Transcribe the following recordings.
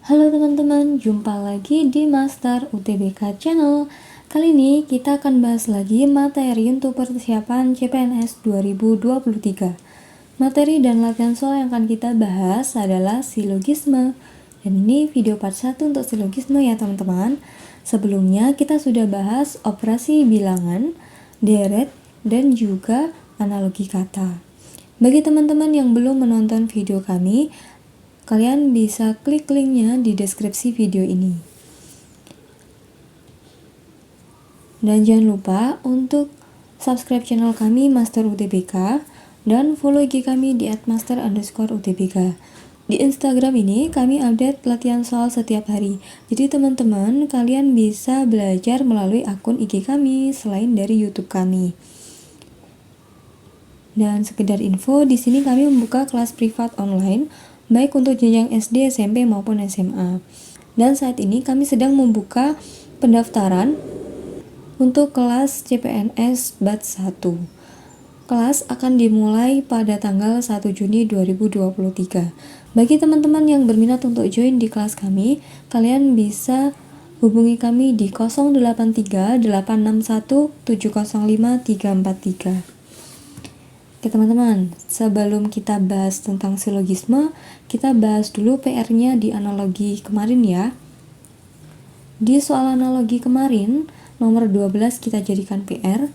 Halo teman-teman, jumpa lagi di Master UTBK Channel. Kali ini kita akan bahas lagi materi untuk persiapan CPNS 2023. Materi dan latihan soal yang akan kita bahas adalah silogisme. Dan ini video part 1 untuk silogisme ya teman-teman. Sebelumnya kita sudah bahas operasi bilangan, deret, dan juga analogi kata. Bagi teman-teman yang belum menonton video kami, kalian bisa klik linknya di deskripsi video ini. Dan jangan lupa untuk subscribe channel kami Master UTBK dan follow IG kami di @master_UTBK. Di Instagram ini kami update latihan soal setiap hari. Jadi teman-teman kalian bisa belajar melalui akun IG kami selain dari YouTube kami. Dan sekedar info, di sini kami membuka kelas privat online baik untuk jenjang SD, SMP maupun SMA. Dan saat ini kami sedang membuka pendaftaran untuk kelas CPNS batch 1. Kelas akan dimulai pada tanggal 1 Juni 2023. Bagi teman-teman yang berminat untuk join di kelas kami, kalian bisa hubungi kami di 083 861 705 343. Oke teman-teman, sebelum kita bahas tentang silogisme, kita bahas dulu PR-nya di analogi kemarin ya. Di soal analogi kemarin, nomor 12 kita jadikan PR.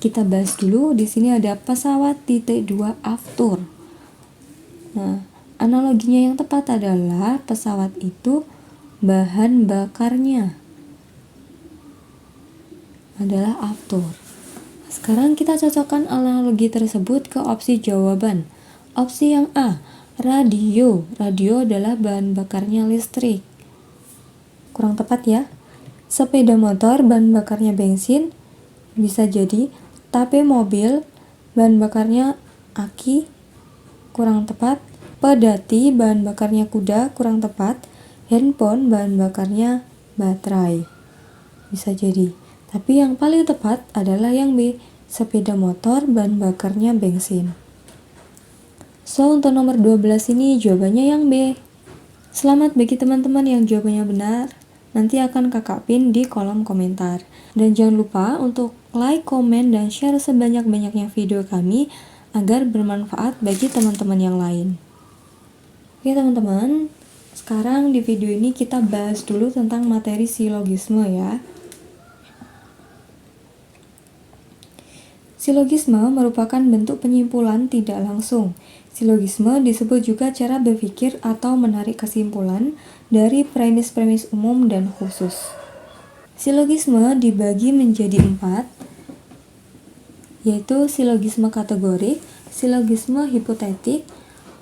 Kita bahas dulu, di sini ada pesawat titik 2 aftur. Nah, analoginya yang tepat adalah pesawat itu bahan bakarnya adalah aftur. Sekarang kita cocokkan analogi tersebut ke opsi jawaban. Opsi yang A, radio. Radio adalah bahan bakarnya listrik. Kurang tepat ya. Sepeda motor bahan bakarnya bensin, bisa jadi. Tapi mobil bahan bakarnya aki, kurang tepat. Pedati bahan bakarnya kuda, kurang tepat. Handphone bahan bakarnya baterai, bisa jadi. Tapi yang paling tepat adalah yang B, sepeda motor bahan bakarnya bensin. So, untuk nomor 12 ini jawabannya yang B. Selamat bagi teman-teman yang jawabannya benar. Nanti akan kakak pin di kolom komentar. Dan jangan lupa untuk like, komen, dan share sebanyak-banyaknya video kami agar bermanfaat bagi teman-teman yang lain. Oke teman-teman, sekarang di video ini kita bahas dulu tentang materi silogisme ya. Silogisme merupakan bentuk penyimpulan tidak langsung. Silogisme disebut juga cara berpikir atau menarik kesimpulan dari premis-premis umum dan khusus. Silogisme dibagi menjadi 4, yaitu silogisme kategorik, silogisme hipotetik,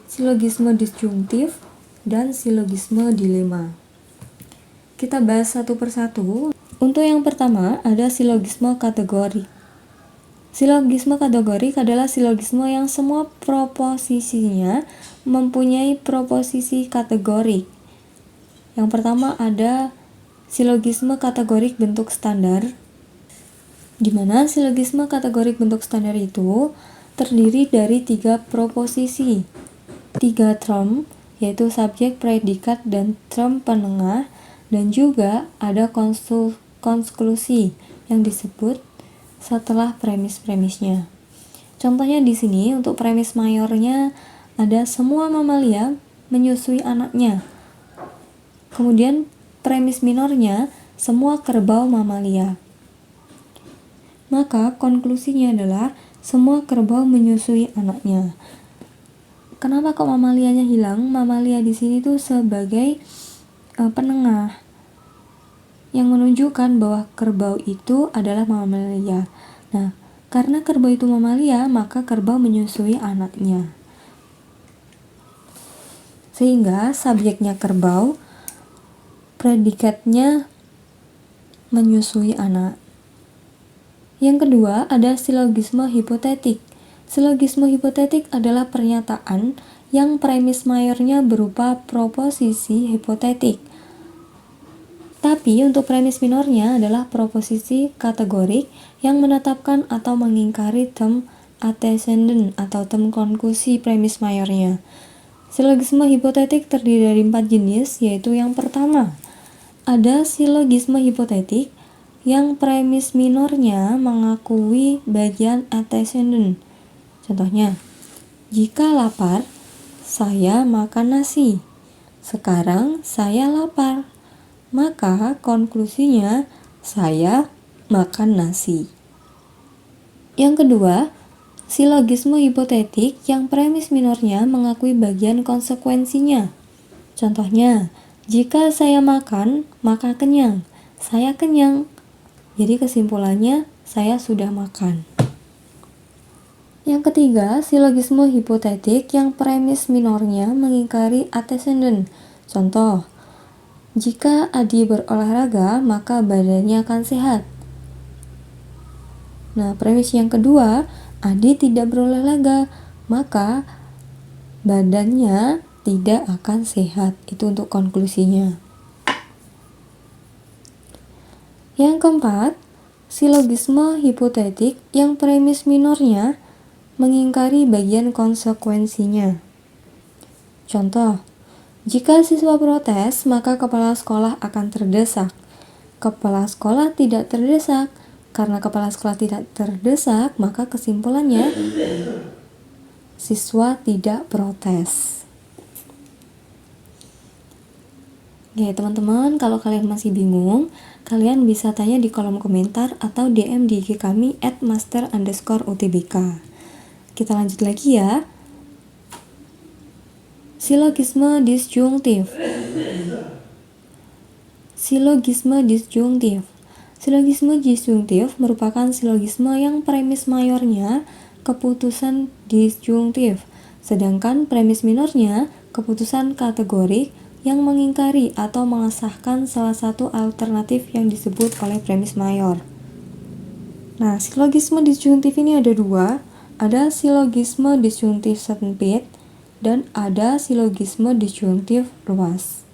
silogisme disjungtif, dan silogisme dilema. Kita bahas satu persatu. Untuk yang pertama ada silogisme kategorik. Silogisme kategorik adalah silogisme yang semua proposisinya mempunyai proposisi kategorik. Yang pertama ada silogisme kategorik bentuk standar, di mana silogisme kategorik bentuk standar itu terdiri dari 3 proposisi, 3 term, yaitu subjek, predikat, dan term penengah, dan juga ada konklusi yang disebut setelah premis-premisnya. Contohnya di sini untuk premis mayornya ada semua mamalia menyusui anaknya. Kemudian premis minornya semua kerbau mamalia. Maka konklusinya adalah semua kerbau menyusui anaknya. Kenapa kok mamalianya hilang? Mamalia di sini tuh sebagai penengah yang menunjukkan bahwa kerbau itu adalah mamalia. Nah, karena kerbau itu mamalia, maka kerbau menyusui anaknya. Sehingga subjeknya kerbau, predikatnya menyusui anak. Yang kedua, ada silogisme hipotetik. Silogisme hipotetik adalah pernyataan yang premis mayornya berupa proposisi hipotetik. Tapi untuk premis minornya adalah proposisi kategorik yang menetapkan atau mengingkari term antecedent atau term konklusi premis mayornya. Silogisme hipotetik terdiri dari 4 jenis, yaitu yang pertama, ada silogisme hipotetik yang premis minornya mengakui bagian antecedent. Contohnya, jika lapar, saya makan nasi. Sekarang saya lapar, maka konklusinya saya makan nasi. Yang kedua, silogisme hipotetik yang premis minornya mengakui bagian konsekuensinya. Contohnya, jika saya makan, maka kenyang. Saya kenyang. Jadi kesimpulannya, saya sudah makan. Yang ketiga, silogisme hipotetik yang premis minornya mengingkari antecedent. Contoh, jika Adi berolahraga, maka badannya akan sehat. Nah, premis yang kedua, Adi tidak berolahraga, maka badannya tidak akan sehat. Itu untuk konklusinya. Yang keempat, silogisme hipotetik yang premis minornya mengingkari bagian konsekuensinya. Contoh, jika siswa protes, maka kepala sekolah akan terdesak. Kepala sekolah tidak terdesak. Karena kepala sekolah tidak terdesak, maka kesimpulannya siswa tidak protes. Ya teman-teman, kalau kalian masih bingung, kalian bisa tanya di kolom komentar atau DM di IG kami @master_utbk. Kita lanjut lagi ya. Silogisme disjungtif. Silogisme disjungtif. Silogisme disjungtif merupakan silogisme yang premis mayornya keputusan disjungtif, sedangkan premis minornya keputusan kategorik yang mengingkari atau mengesahkan salah satu alternatif yang disebut oleh premis mayor. Nah, silogisme disjungtif ini ada dua. Ada silogisme disjungtif sempit dan ada silogisme disjungtif luas.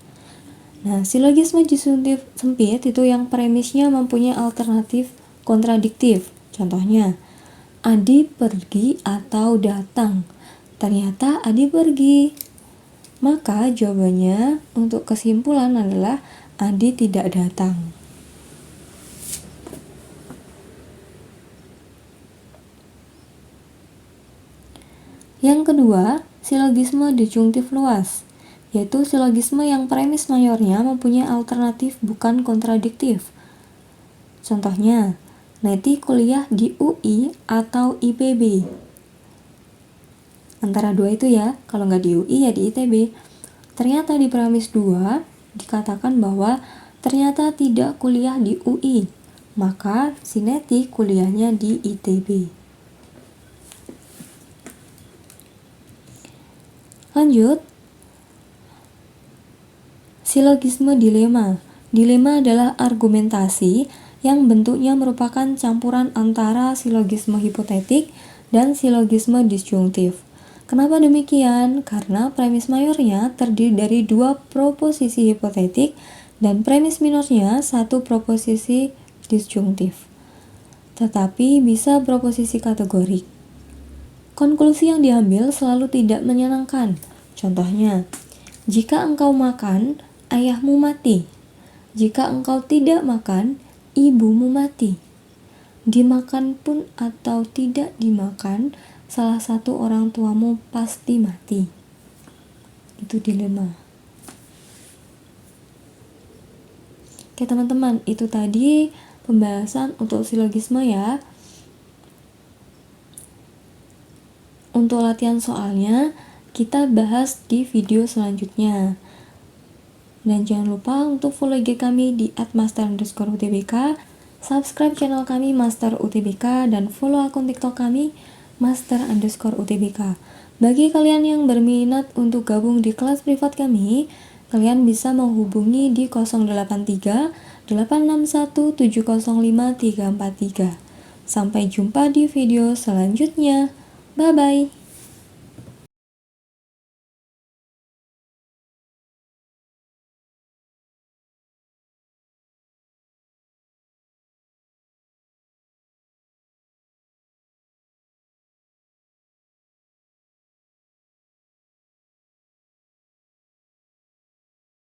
Nah, silogisme disjungtif sempit itu yang premisnya mempunyai alternatif kontradiktif. Contohnya, Adi pergi atau datang. Ternyata Adi pergi. Maka jawabannya untuk kesimpulan adalah Adi tidak datang. Yang kedua, silogisme disjungtif luas, yaitu silogisme yang premis mayornya mempunyai alternatif bukan kontradiktif. Contohnya, Neti kuliah di UI atau IPB. Antara dua itu ya, kalau nggak di UI ya di ITB. Ternyata di premis 2 dikatakan bahwa ternyata tidak kuliah di UI, maka si Neti kuliahnya di ITB. Lanjut, silogisme dilema. Dilema adalah argumentasi yang bentuknya merupakan campuran antara silogisme hipotetik dan silogisme disjungtif. Kenapa demikian? Karena premis mayornya terdiri dari 2 proposisi hipotetik dan premis minornya 1 proposisi disjungtif. Tetapi bisa proposisi kategorik. Konklusi yang diambil selalu tidak menyenangkan. Contohnya, jika engkau makan, ayahmu mati. Jika engkau tidak makan, ibumu mati. Dimakan pun atau tidak dimakan, salah satu orang tuamu pasti mati. Itu dilema. Oke teman-teman, itu tadi pembahasan untuk silogisme ya. Untuk latihan soalnya, kita bahas di video selanjutnya. Dan jangan lupa untuk follow IG kami di @master_utbk, subscribe channel kami Master UTBK, dan follow akun TikTok kami Master_UTBK. Bagi kalian yang berminat untuk gabung di kelas privat kami, kalian bisa menghubungi di 083 861 705 343. Sampai jumpa di video selanjutnya. Bye-bye.